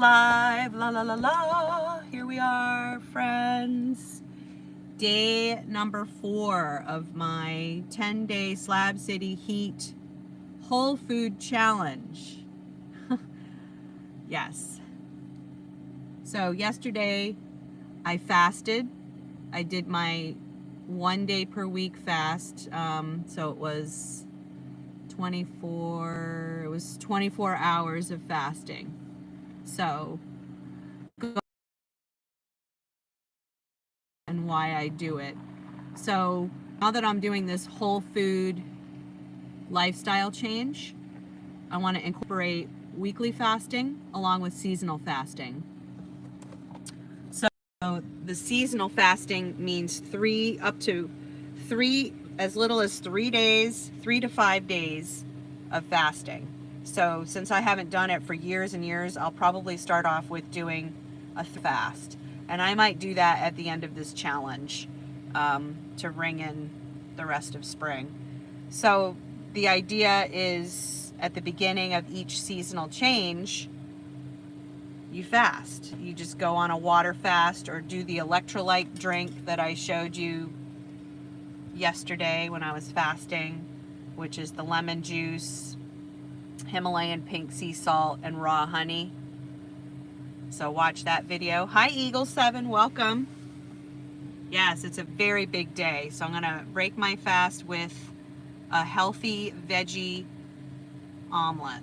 Live, la la la la, here we are, friends. Day number 4 of my 10-day Slab City Heat Whole Food Challenge. Yes. So yesterday I fasted. I did my 1 day per week fast. So it was 24 hours of fasting. So, and why I do it. So now that I'm doing this whole food lifestyle change, I want to incorporate weekly fasting along with seasonal fasting. So the seasonal fasting means as little as 3 days, 3 to 5 days of fasting. So since I haven't done it for years and years, I'll probably start off with doing a fast. And I might do that at the end of this challenge to ring in the rest of spring. So the idea is at the beginning of each seasonal change, you fast. You just go on a water fast or do the electrolyte drink that I showed you yesterday when I was fasting, which is the lemon juice, Himalayan pink sea salt, and raw honey. So watch that video. Hi Eagle7, welcome. Yes, it's a very big day. So I'm gonna break my fast with a healthy veggie omelet.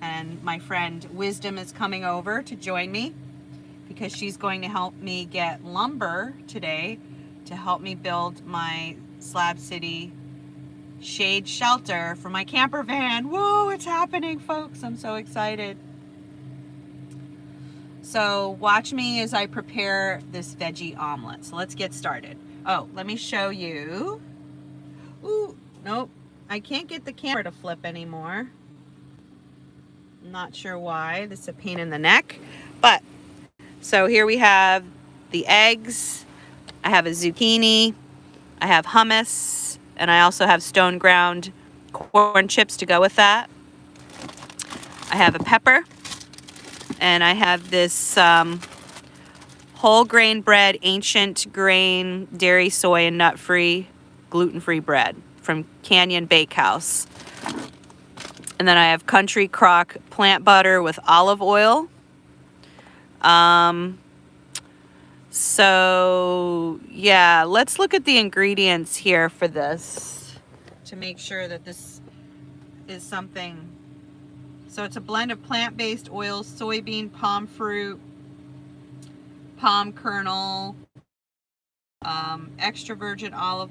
And my friend Wisdom is coming over to join me because she's going to help me get lumber today to help me build my Slab City shade shelter for my camper van. Whoa, it's happening, folks. I'm so excited. So watch me as I prepare this veggie omelet. So let's get started. Oh, let me show you. Ooh, nope. I can't get the camera to flip anymore. I'm not sure why. This is a pain in the neck. But, so here we have the eggs. I have a zucchini. I have hummus. And I also have stone ground corn chips to go with that. I have a pepper. And I have this whole grain bread, ancient grain, dairy, soy, and nut-free, gluten-free bread from Canyon Bakehouse. And then I have Country Crock plant butter with olive oil. So yeah, let's look at the ingredients here for this to make sure that this is something. So it's a blend of plant-based oils, soybean, palm fruit, palm kernel, extra virgin olive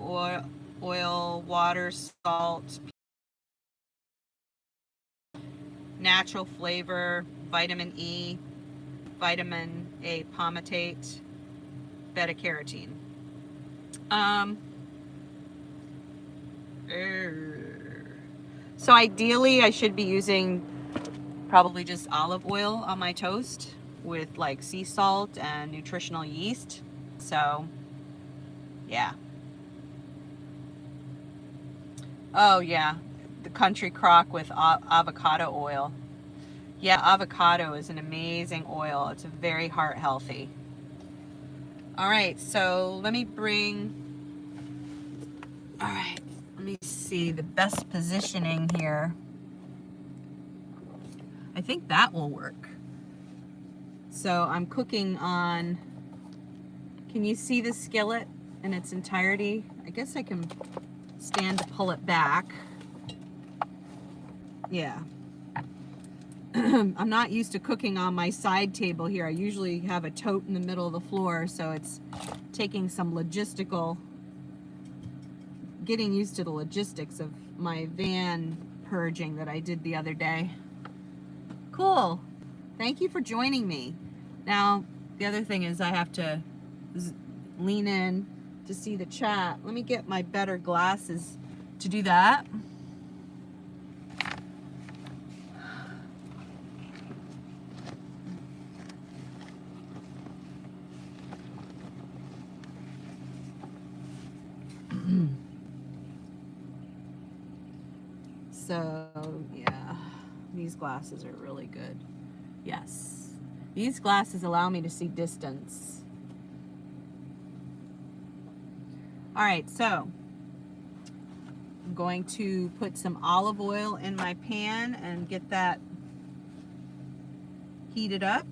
oil, water, salt, natural flavor, vitamin E, vitamin A palmitate, beta-carotene. So ideally I should be using probably just olive oil on my toast with like sea salt and nutritional yeast. So yeah. Oh yeah, the Country Crock with avocado oil. Yeah, avocado is an amazing oil. It's very heart healthy. All right, so let me see the best positioning here. I think that will work. So I'm cooking on, can you see the skillet in its entirety? I guess I can stand to pull it back. Yeah. I'm not used to cooking on my side table here. I usually have a tote in the middle of the floor, so it's taking some getting used to the logistics of my van purging that I did the other day. Cool. Thank you for joining me. Now, the other thing is I have to lean in to see the chat. Let me get my better glasses to do that. So, yeah, these glasses are really good. Yes. These glasses allow me to see distance. All right, so I'm going to put some olive oil in my pan and get that heated up.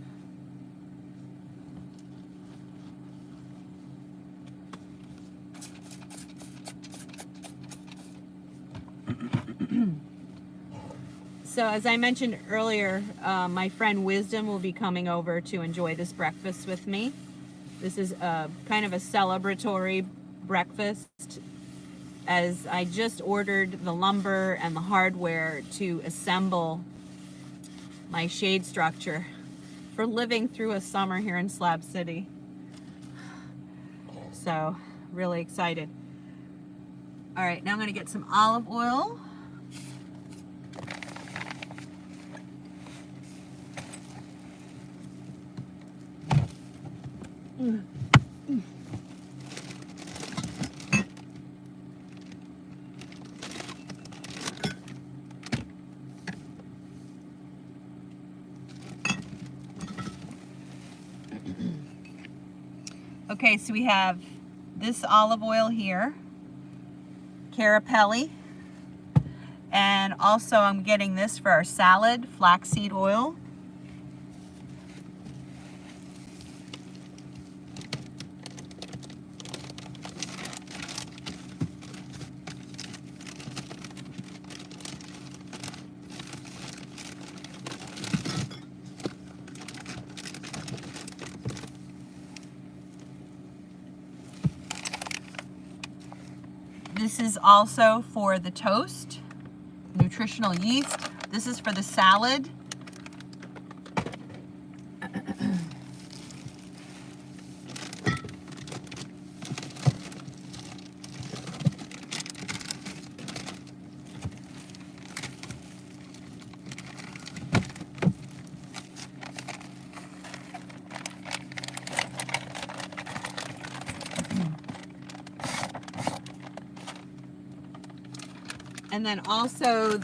So as I mentioned earlier, my friend Wisdom will be coming over to enjoy this breakfast with me. This is kind of a celebratory breakfast, as I just ordered the lumber and the hardware to assemble my shade structure for living through a summer here in Slab City. So really excited. All right, now I'm going to get some olive oil. Okay, so we have this olive oil here, carapelli, and also I'm getting this for our salad, flaxseed oil. This is also for the toast, nutritional yeast. This is for the salad. And then also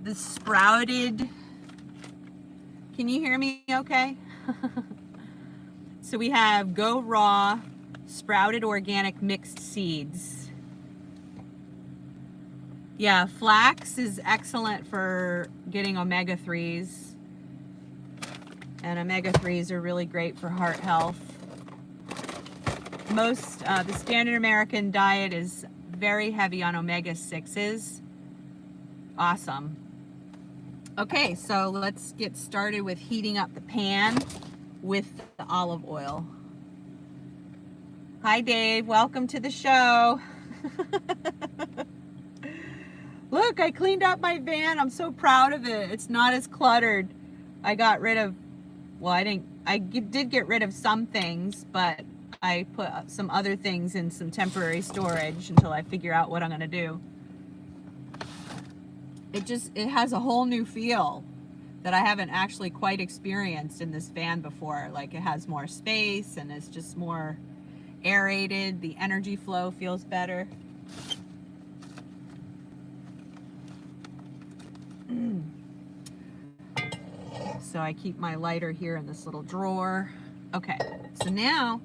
the sprouted, can you hear me okay? So we have Go Raw sprouted organic mixed seeds. Yeah, flax is excellent for getting omega-3s. And omega-3s are really great for heart health. The standard American diet is very heavy on omega-6s. Awesome. Okay, so let's get started with heating up the pan with the olive oil. Hi Dave, welcome to the show. Look, I cleaned up my van. I'm so proud of it. It's not as cluttered. I got rid of, well, I did get rid of some things, but I put some other things in some temporary storage until I figure out what I'm gonna do. It has a whole new feel that I haven't actually quite experienced in this van before. Like, it has more space and it's just more aerated. The energy flow feels better. So I keep my lighter here in this little drawer. Okay, so now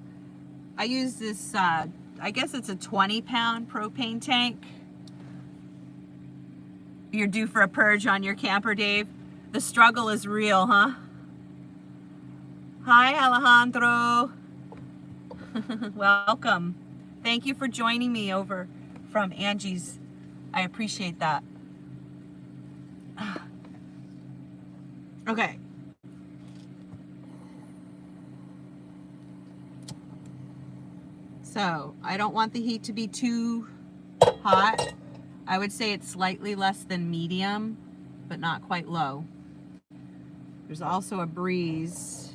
I use this, I guess it's a 20-pound propane tank. You're due for a purge on your camper, Dave. The struggle is real, huh? Hi, Alejandro. Welcome. Thank you for joining me over from Angie's. I appreciate that. Okay. So I don't want the heat to be too hot. I would say it's slightly less than medium, but not quite low. There's also a breeze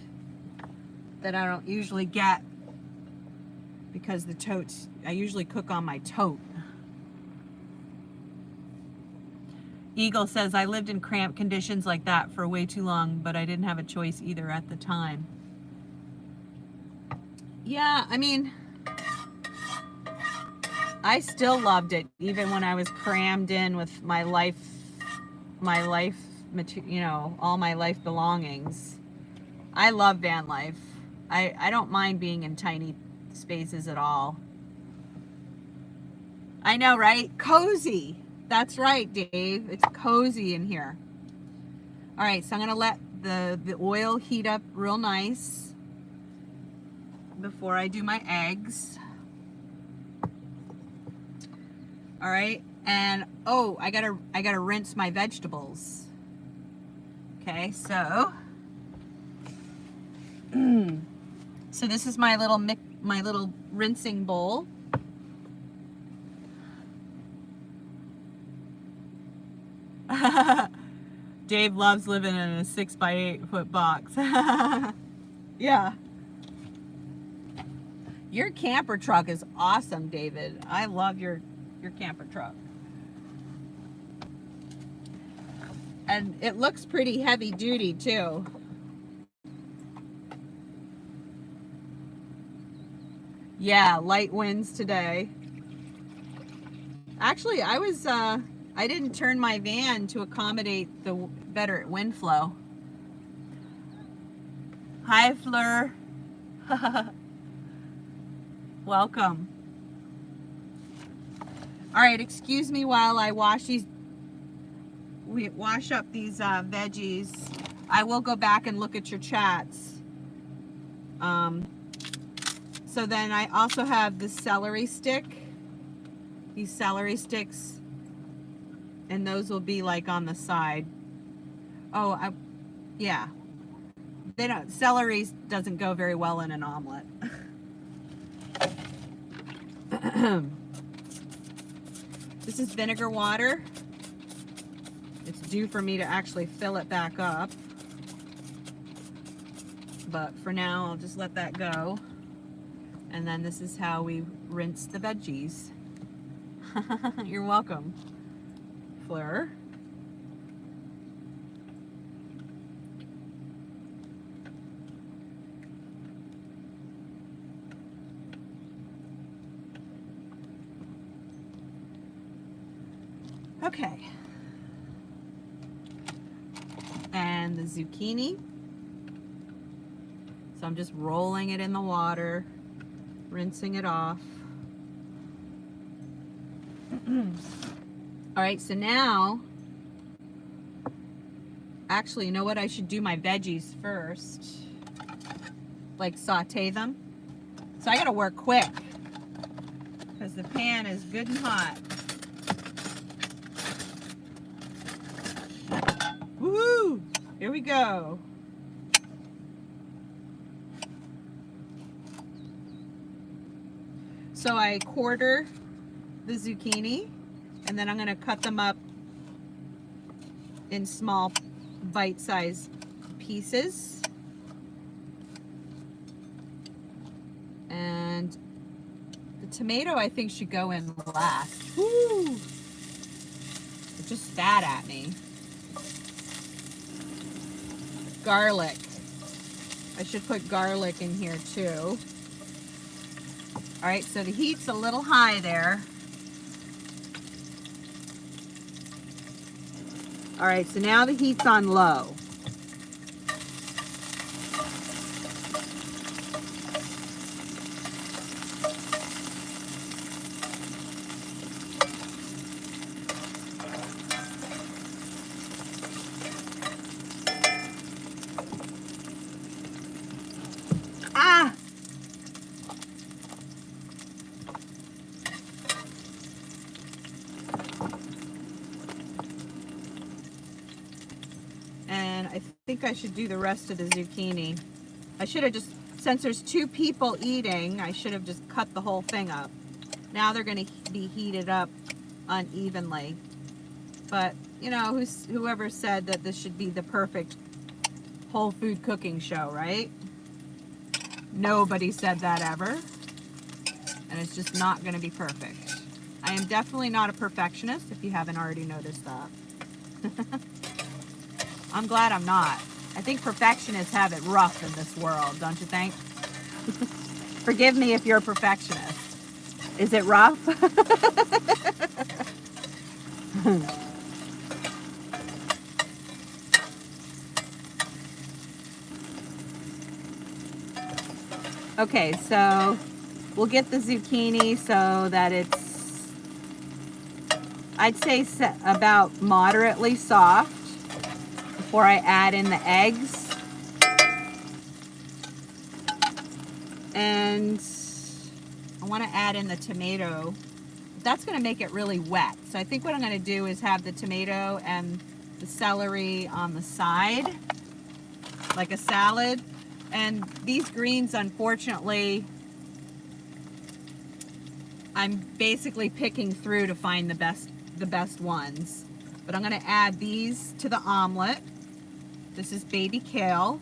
that I don't usually get because the totes, I usually cook on my tote. Eagle says, I lived in cramped conditions like that for way too long, but I didn't have a choice either at the time. Yeah, I mean, I still loved it, even when I was crammed in with my life, you know, all my life belongings. I love van life. I don't mind being in tiny spaces at all. I know, right? Cozy. That's right, Dave. It's cozy in here. All right, so I'm gonna let the oil heat up real nice before I do my eggs. All right, and oh, I gotta rinse my vegetables. Okay, so so this is my little rinsing bowl. Dave loves living in a 6 by 8 foot box. Yeah. Your camper truck is awesome, David. I love your camper truck. And it looks pretty heavy duty too. Yeah, light winds today. Actually, I didn't turn my van to accommodate the better wind flow. Hi, Fleur. Welcome. All right, excuse me while I wash up these veggies. I will go back and look at your chats. So then I also have the celery stick. These celery sticks. And those will be like on the side. Oh, yeah. Celery doesn't go very well in an omelet. This is vinegar water. It's due for me to actually fill it back up. But for now, I'll just let that go. And then this is how we rinse the veggies. You're welcome, Fleur. Okay. And the zucchini. So I'm just rolling it in the water, rinsing it off. All right, so now, actually, you know what? I should do my veggies first. Like saute them. So I gotta work quick because the pan is good and hot. Woo! Here we go. So I quarter the zucchini, and then I'm going to cut them up in small bite-sized pieces. And the tomato I think should go in last. Woo! It just spat at me. Garlic. I should put garlic in here too. All right, so the heat's a little high there. All right, so now the heat's on low. Ah! And I think I should do the rest of the zucchini. I should have just, since there's 2 people eating, I should have just cut the whole thing up. Now they're going to be heated up unevenly. But, you know, whoever said that this should be the perfect whole food cooking show, right? Nobody said that ever. And it's just not going to be perfect. I am definitely not a perfectionist, if you haven't already noticed that. I'm glad I'm not. I think perfectionists have it rough in this world, don't you think? Forgive me if you're a perfectionist. Is it rough? Okay, so we'll get the zucchini so that it's, I'd say, about moderately soft before I add in the eggs. And I want to add in the tomato. That's going to make it really wet. So I think what I'm going to do is have the tomato and the celery on the side, like a salad. And these greens, unfortunately, I'm basically picking through to find the best ones. But I'm going to add these to the omelet. This is baby kale.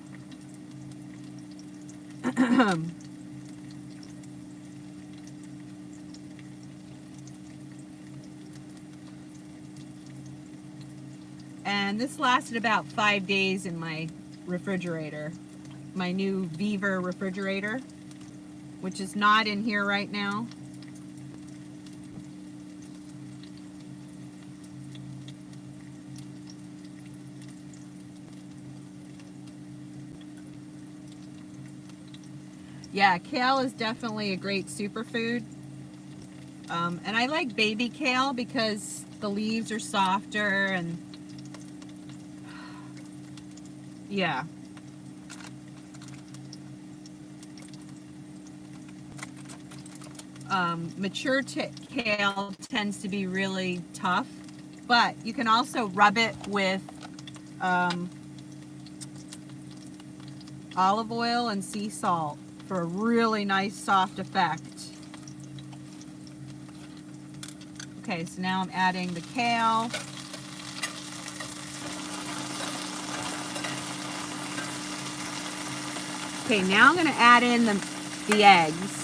And this lasted about 5 days in my refrigerator. My new 𝐕ver refrigerator, which is not in here right now. Yeah, kale is definitely a great superfood. And I like baby kale because the leaves are softer and yeah. Mature kale tends to be really tough, but you can also rub it with olive oil and sea salt for a really nice soft effect. Okay, so now I'm adding the kale. Okay, now I'm going to add in the eggs.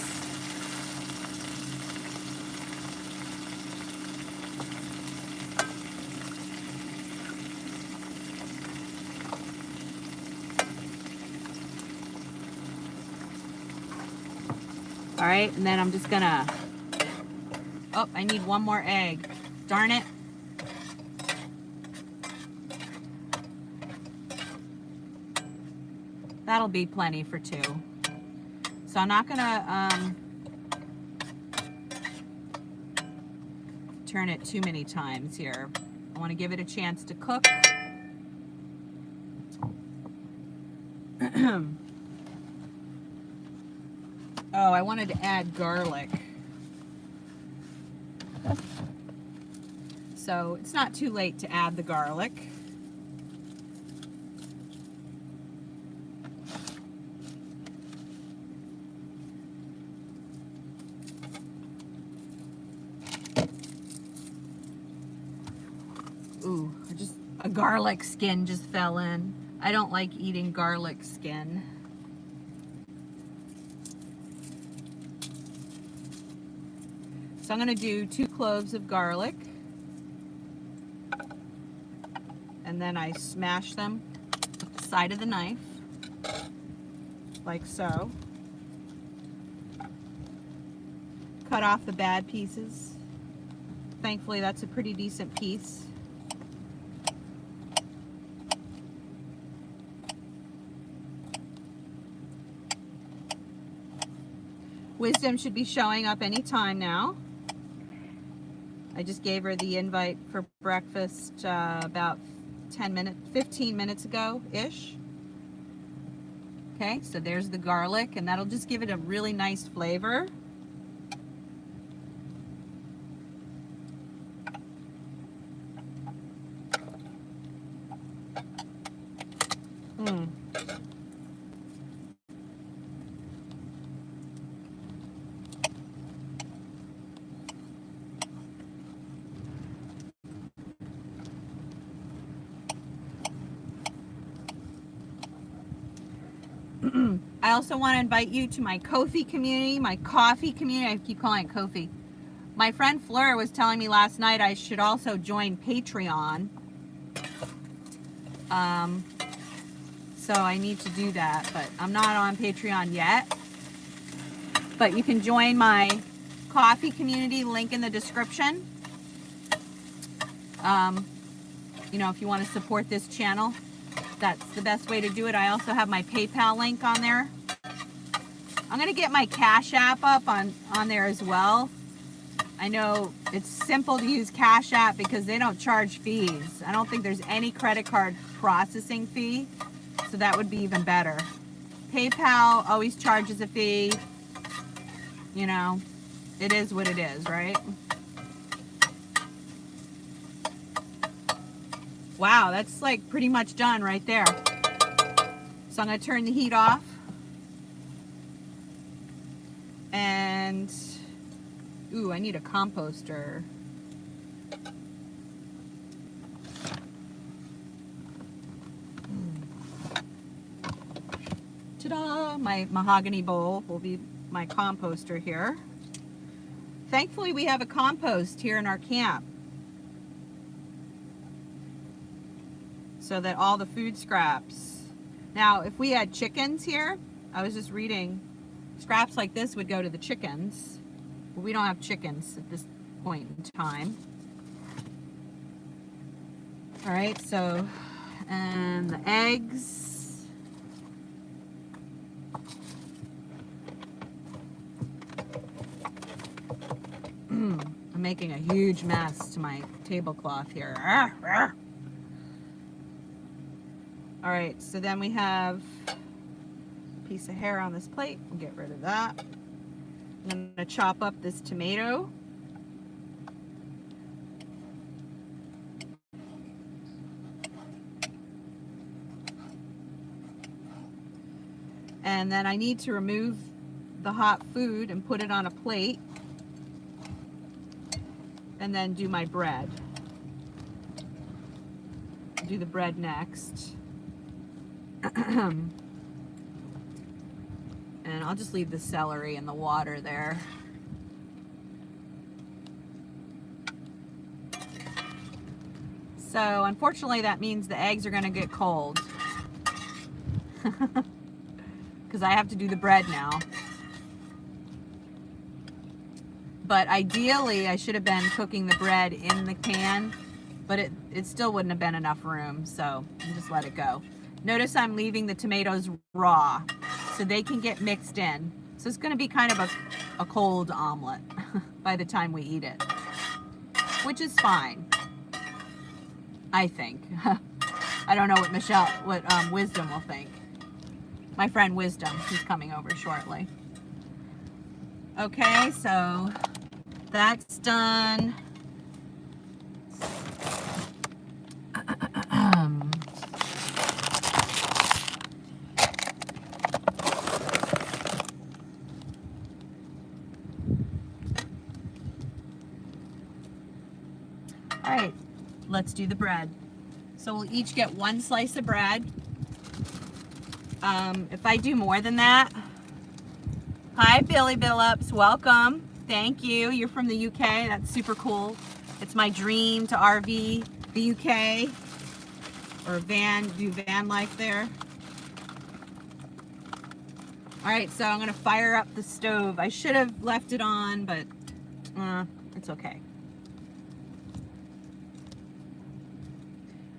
All right, and then I'm just gonna, oh, I need one more egg. Darn it. That'll be plenty for 2. So I'm not gonna turn it too many times here. I want to give it a chance to cook. Oh, I wanted to add garlic. So it's not too late to add the garlic. Ooh, a garlic skin just fell in. I don't like eating garlic skin. So I'm going to do 2 cloves of garlic, and then I smash them with the side of the knife, like so. Cut off the bad pieces. Thankfully, that's a pretty decent piece. Wisdom should be showing up any time now. I just gave her the invite for breakfast about 15 minutes ago-ish. Okay, so there's the garlic, and that'll just give it a really nice flavor. I also want to invite you to my Ko-fi community, my coffee community. I keep calling it Ko-fi. My friend Fleur was telling me last night I should also join Patreon. So I need to do that, but I'm not on Patreon yet. But you can join my coffee community, link in the description. You know, if you want to support this channel, that's the best way to do it. I also have my PayPal link on there. I'm gonna get my Cash App up on there as well. I know it's simple to use Cash App because they don't charge fees. I don't think there's any credit card processing fee, so that would be even better. PayPal always charges a fee. You know, it is what it is, right? Wow, that's like pretty much done right there. So I'm gonna turn the heat off. And, ooh, I need a composter. Ta-da! My mahogany bowl will be my composter here. Thankfully, we have a compost here in our camp, so that all the food scraps. Now, if we had chickens here, I was just reading, scraps like this would go to the chickens. But we don't have chickens at this point in time. All right, so, and the eggs. I'm making a huge mess to my tablecloth here. All right, so then we have a piece of hair on this plate. We'll get rid of that. I'm gonna chop up this tomato. And then I need to remove the hot food and put it on a plate. And then do my bread. Do the bread next. And I'll just leave the celery in the water there. So unfortunately that means the eggs are going to get cold. Because I have to do the bread now. But ideally I should have been cooking the bread in the pan, but it still wouldn't have been enough room, so I'll just let it go. Notice I'm leaving the tomatoes raw so they can get mixed in. So it's going to be kind of a cold omelet by the time we eat it, which is fine, I think. I don't know what Wisdom will think. My friend Wisdom, who's coming over shortly. Okay, so that's done. All right, let's do the bread. So we'll each get one slice of bread. If I do more than that, hi Billy Billups, welcome. Thank you. You're from the UK. That's super cool. It's my dream to RV the UK or do van life there. All right, so I'm gonna fire up the stove. I should have left it on, but it's okay.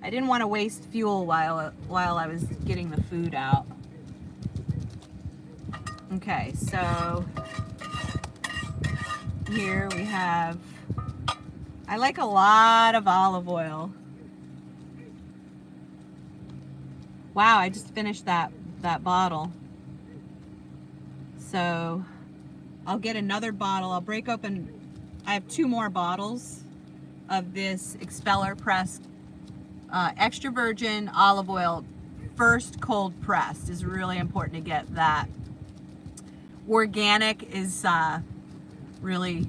I didn't want to waste fuel while I was getting the food out. Okay, so here we have, I like a lot of olive oil. Wow, I just finished that bottle. So I'll get another bottle. I'll break open, I have 2 more bottles of this expeller pressed extra virgin olive oil, first cold pressed. Is really important to get that. Organic is really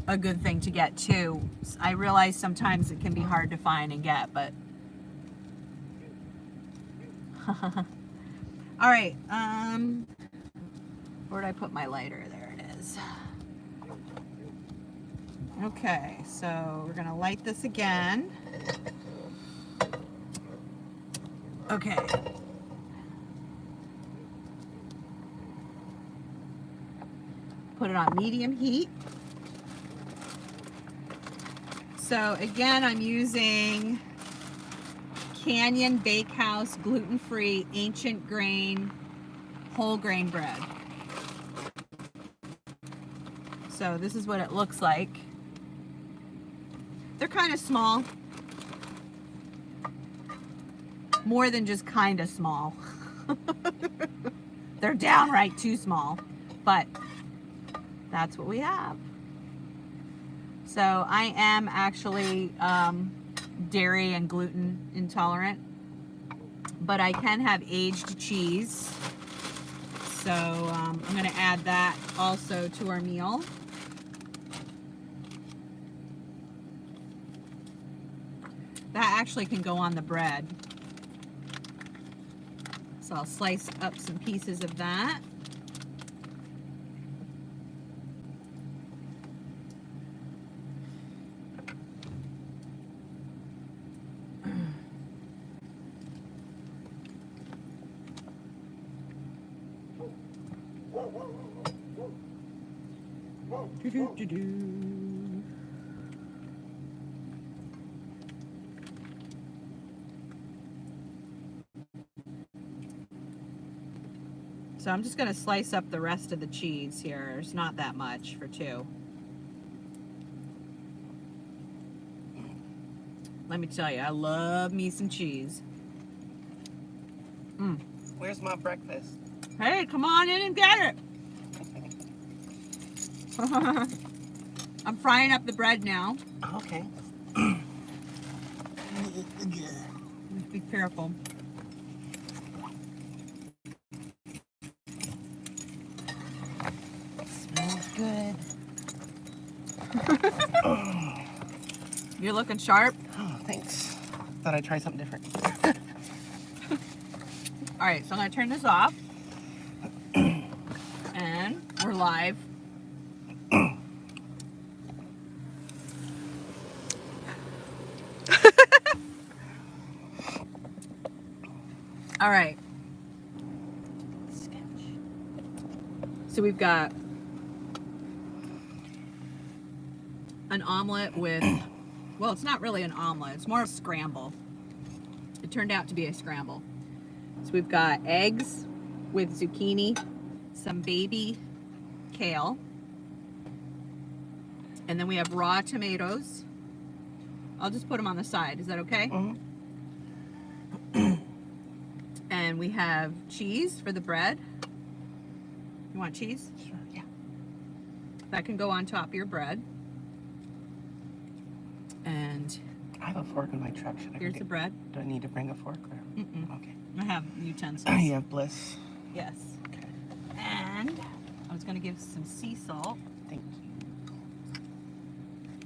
a good thing to get too. I realize sometimes it can be hard to find and get, but all right, where'd I put my lighter? There it is. Okay, so we're gonna light this again. Okay. Put it on medium heat. So again, I'm using Canyon Bakehouse gluten-free ancient grain whole grain bread. So this is what it looks like. They're kind of small. More than just kind of small. They're downright too small, but that's what we have. So I am actually dairy and gluten intolerant, but I can have aged cheese. So I'm going to add that also to our meal. That actually can go on the bread. So I'll slice up some pieces of that. So I'm just going to slice up the rest of the cheese here. There's not that much for two. Let me tell you, I love me some cheese. Where's my breakfast? Hey, come on in and get it. I'm frying up the bread now. Okay. Be careful. Smells good. You're looking sharp. Oh, thanks. Thought I'd try something different. All right, so I'm going to turn this off. And we're live. All right. So we've got an omelet with, well, it's not really an omelet. It's more of a scramble. It turned out to be a scramble. So we've got eggs with zucchini, some baby kale, and then we have raw tomatoes. I'll just put them on the side. Is that okay? Mm-hmm. And we have cheese for the bread. You want cheese? Sure, yeah. That can go on top of your bread. And I have a fork in my truck. Should I here's the bread. Do I need to bring a fork? Or? Okay. I have utensils. You have bliss. Yes. Okay. And I was going to give some sea salt, Thank you.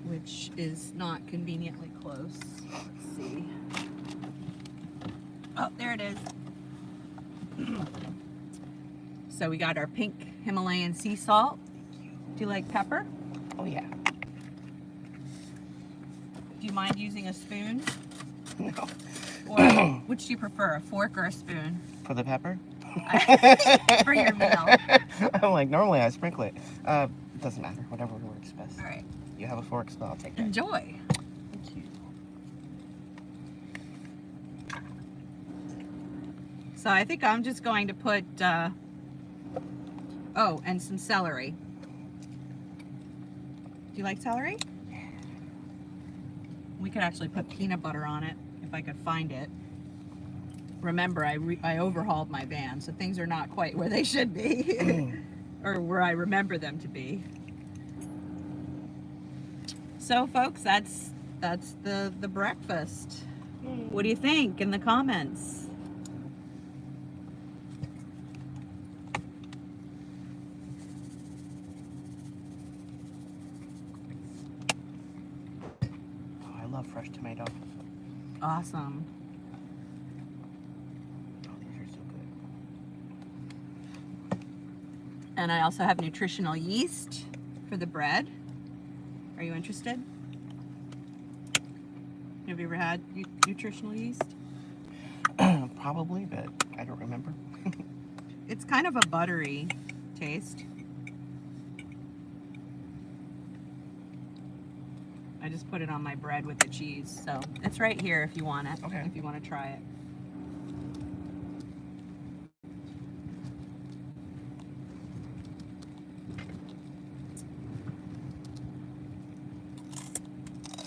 which is not conveniently close. Let's see. Oh, there it is. So we got our pink Himalayan sea salt. Do you like pepper? Oh, yeah. Do you mind using a spoon? No. Or which do you prefer, a fork or a spoon? For the pepper? For your meal. I'm like, normally I sprinkle it. It doesn't matter. Whatever works best. All right. You have a fork, so I'll take that. Enjoy. Thank you. So I think I'm just going to put, oh, and some celery. Do you like celery? We could actually put peanut butter on it if I could find it. Remember, I overhauled my van, so things are not quite where they should be, or where I remember them to be. So, folks, that's the breakfast. What do you think in the comments? Oh, I love fresh tomato. Awesome. Oh, these are so good. And I also have nutritional yeast for the bread. Are you interested? Have you ever had nutritional yeast? Probably, but I don't remember. It's kind of a buttery taste. I just put it on my bread with the cheese, so it's right here if you want it. Okay. If you want to try it.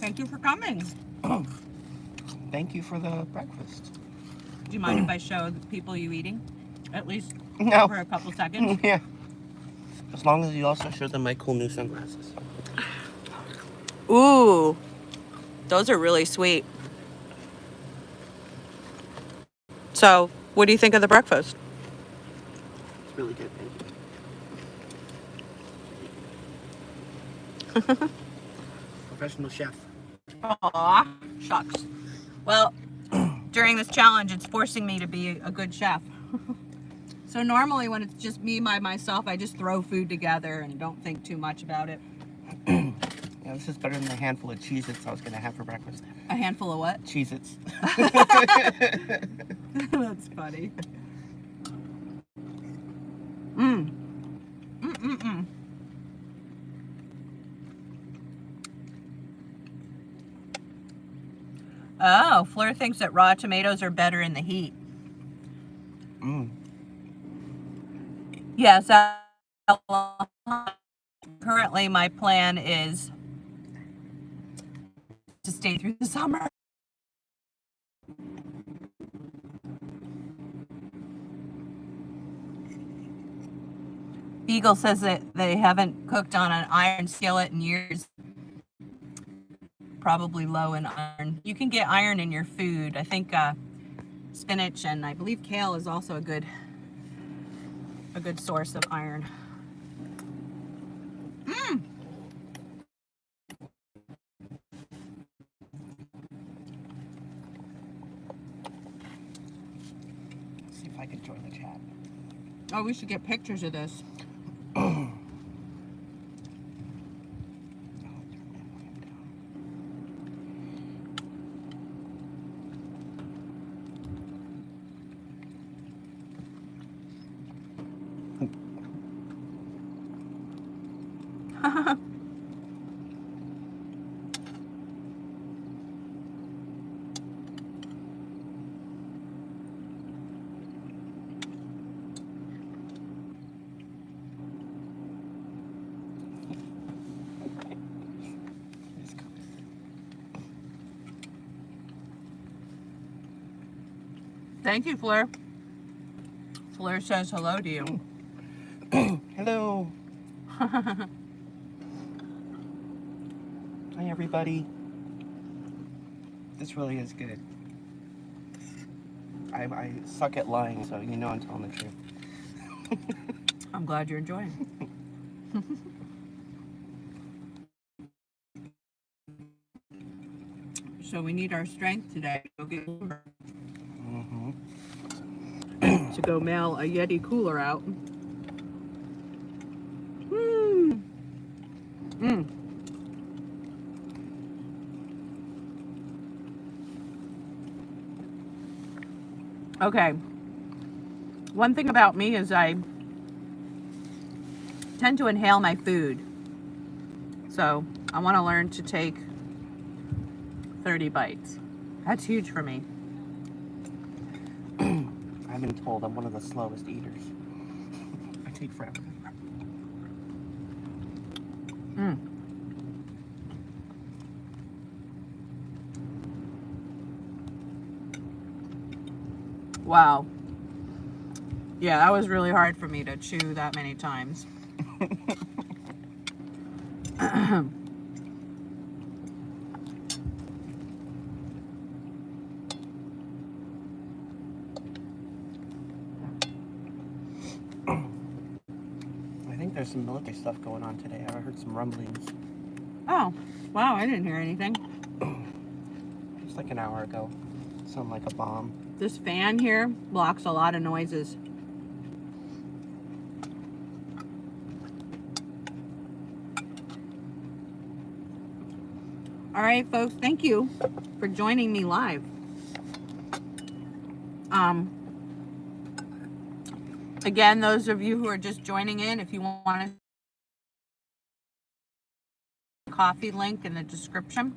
Thank you for coming. Thank you for the breakfast. Do you mind if I show the people you eating? At least No. for a couple seconds? Yeah. As long as you also show them my cool new sunglasses. Ooh, those are really sweet. So, what do you think of the breakfast? It's really good, thank you. Professional chef. Aw, shucks. Well, during this challenge, it's forcing me to be a good chef. So normally when it's just me by myself, I just throw food together and don't think too much about it. Yeah, this is better than the handful of Cheez-Its I was going to have for breakfast. A handful of what? Cheez-Its. That's funny. Mmm. Mm-mm-mm. Oh, Fleur thinks that raw tomatoes are better in the heat. Mmm. Yes, currently my plan is to stay through the summer. Beagle says that they haven't cooked on an iron skillet in years. Probably low in iron. You can get iron in your food. I think spinach and I believe kale is also a good source of iron. Mmm. Let's see if I can join the chat. Oh, we should get pictures of this. Thank you, Fleur. Fleur says hello to you. Hello. Hi, everybody. This really is good. I suck at lying, so you know I'm telling the truth. I'm glad you're enjoying. So we need our strength today to go get cooler. To go mail a Yeti cooler out. Mmm. Mmm. Okay. One thing about me is I tend to inhale my food. So I want to learn to take 30 bites. That's huge for me. I've been told I'm one of the slowest eaters. I take forever. Mm. Wow. Yeah, that was really hard for me to chew that many times. I think there's some military stuff going on today. I heard some rumblings. Oh, wow, I didn't hear anything. Just like an hour ago. Sounded like a bomb. This fan here blocks a lot of noises. All right, folks, thank you for joining me live. Again, those of you who are just joining in, if you want a coffee link in the description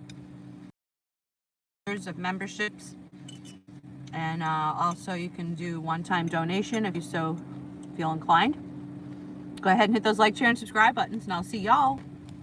of memberships, and also you can do one-time donation if you so feel inclined. Go ahead and hit those like, share, and subscribe buttons, and I'll see y'all